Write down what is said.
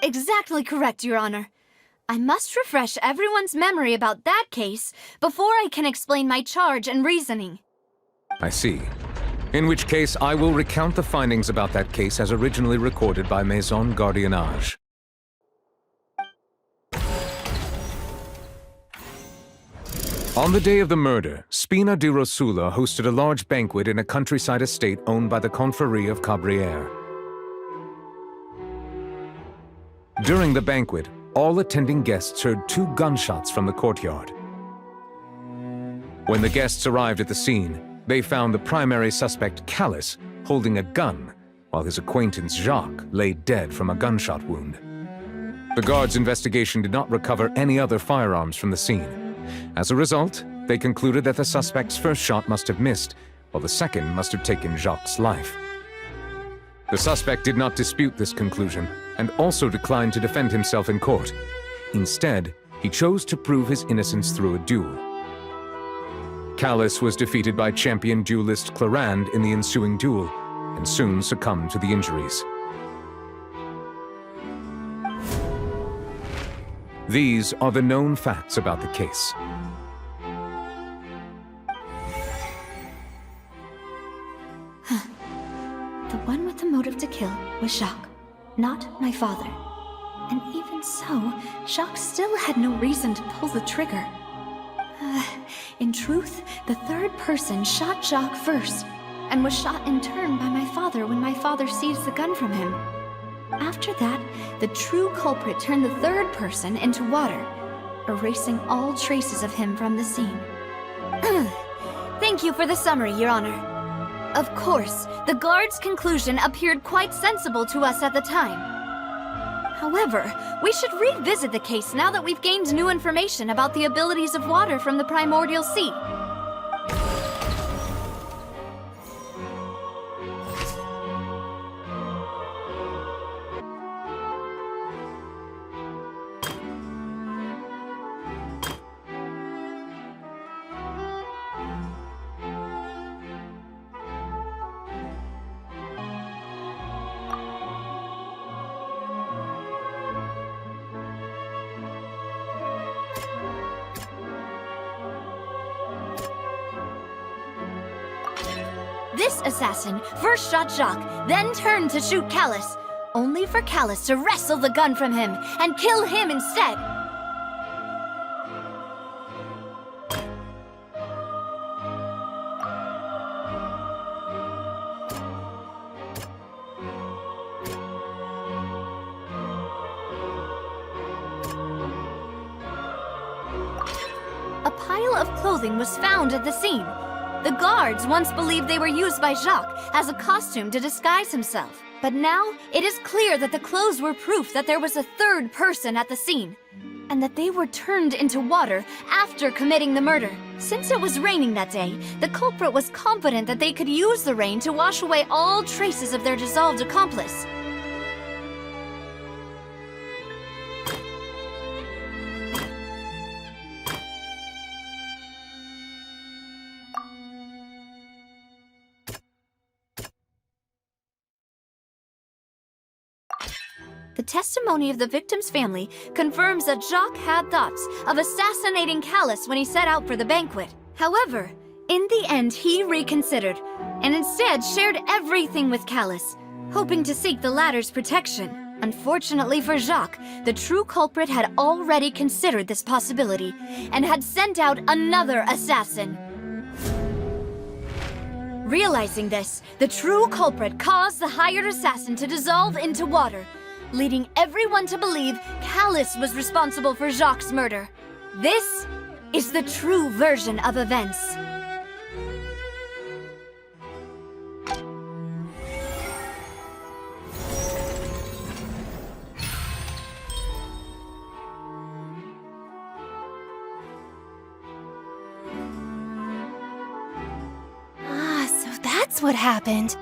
Exactly correct, Your Honor. I must refresh everyone's memory about that case before I can explain my charge and reasoning. I see. In which case, I will recount the findings about that case as originally recorded by Maison Gardiennage. On the day of the murder, Spina di Rosula hosted a large banquet in a countryside estate owned by the Confrérie of Cabrières. During the banquet, all attending guests heard 2 gunshots from the courtyard. When the guests arrived at the scene, they found the primary suspect, Callas, holding a gun, while his acquaintance Jacques lay dead from a gunshot wound. The guards' investigation did not recover any other firearms from the scene. As a result, they concluded that the suspect's first shot must have missed, while the second must have taken Jacques' life. The suspect did not dispute this conclusion, and also declined to defend himself in court. Instead, he chose to prove his innocence through a duel. Callas was defeated by champion duelist Clarande in the ensuing duel, and soon succumbed to the injuries. These are the known facts about the case. The one with the motive to kill was Jacques, not my father. And even so, Jacques still had no reason to pull the trigger. In truth, the third person shot Jacques first, and was shot in turn by my father when my father seized the gun from him. After that, the true culprit turned the third person into water, erasing all traces of him from the scene. Thank you for the summary, Your Honor. Of course, the guard's conclusion appeared quite sensible to us at the time. However, we should revisit the case now that we've gained new information about the abilities of water from the Primordial Sea. This assassin first shot Jacques, then turned to shoot Callas, only for Callas to wrestle the gun from him and kill him instead. A pile of clothing was found at the scene. The guards once believed they were used by Jacques as a costume to disguise himself. But now, it is clear that the clothes were proof that there was a third person at the scene, and that they were turned into water after committing the murder. Since it was raining that day, the culprit was confident that they could use the rain to wash away all traces of their dissolved accomplice. The testimony of the victim's family confirms that Jacques had thoughts of assassinating Callas when he set out for the banquet. However, in the end he reconsidered, and instead shared everything with Callas, hoping to seek the latter's protection. Unfortunately for Jacques, the true culprit had already considered this possibility, and had sent out another assassin. Realizing this, the true culprit caused the hired assassin to dissolve into water, leading everyone to believe Callas was responsible for Jacques' murder. This is the true version of events. So that's what happened.